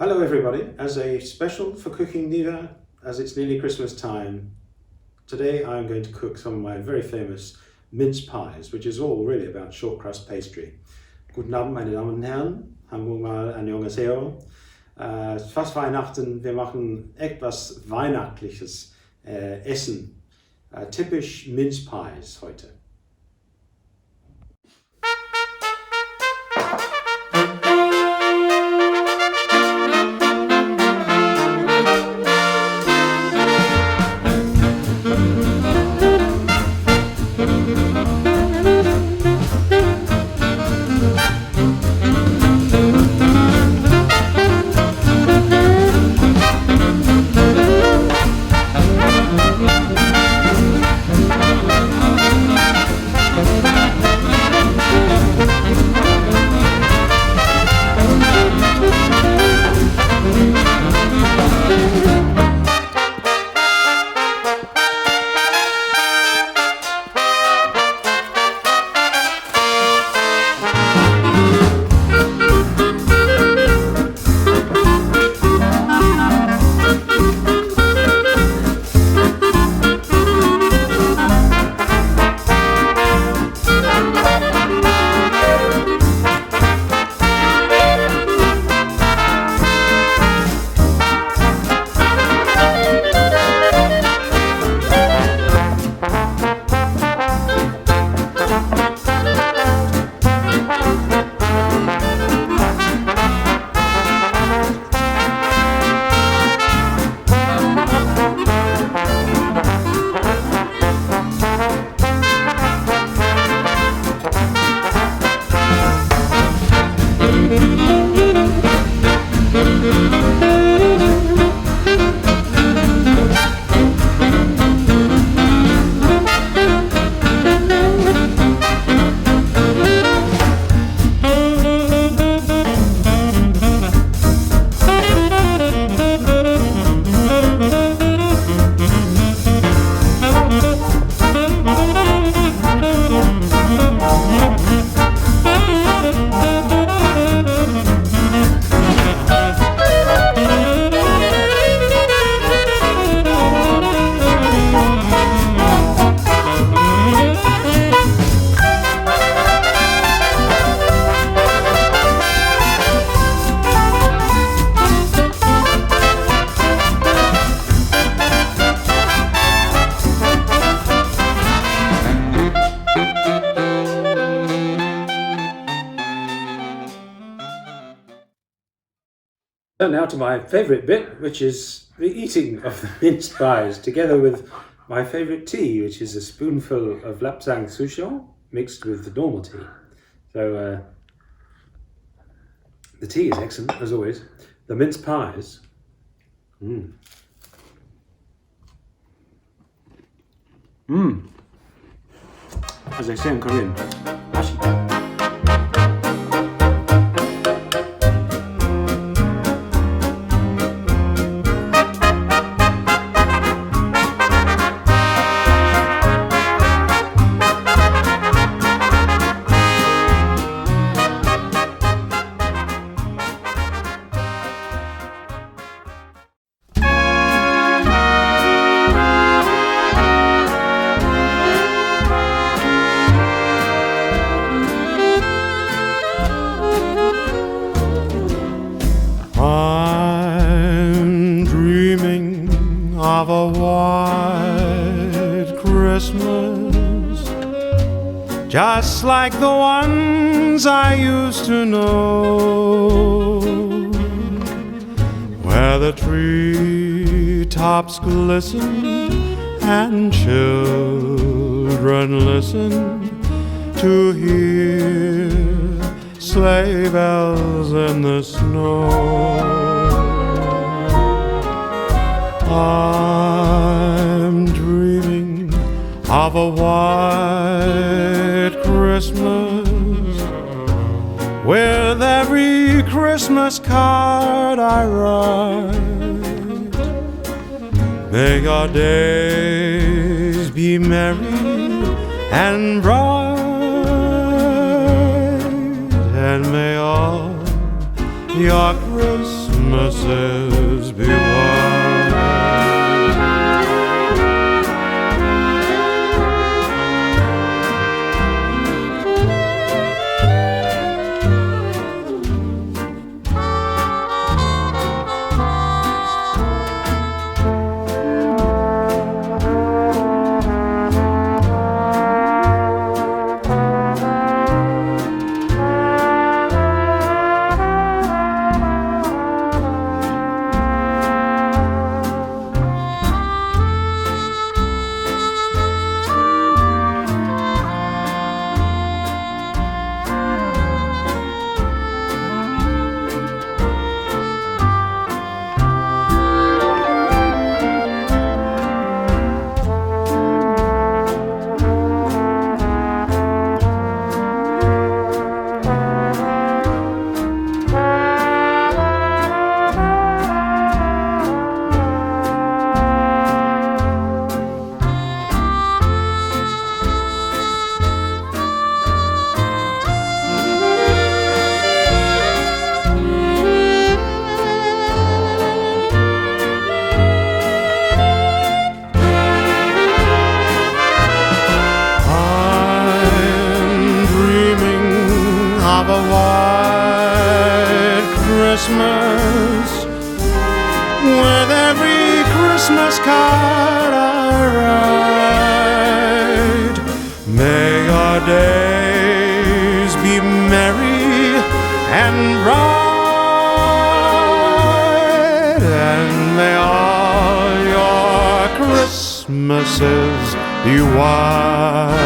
Hello everybody, as a special for Cooking Diva, as it's nearly Christmas time, today I'm going to cook some of my very famous mince pies, which is all really about short crust pastry. Guten Abend meine Damen und Herren, Hamburg annyeonghaseyo. Es ist fast Weihnachten, wir machen etwas Weihnachtliches Essen, typisch mince pies heute. So now to my favourite bit, which is the eating of the mince pies, together with my favourite tea, which is a spoonful of lapsang souchong mixed with the normal tea. So the tea is excellent, as always. The mince pies, as they say in Korean, 맛있다. Of a white Christmas, just like the ones I used to know, where the treetops glisten and children listen to hear sleigh bells in the snow. I'm dreaming of a white Christmas, with every Christmas card I write. May your days be merry and bright, and may all your Christmas Christmases be white. Of a white Christmas, with every Christmas card I write. May our days be merry and bright, and may all your Christmases be white.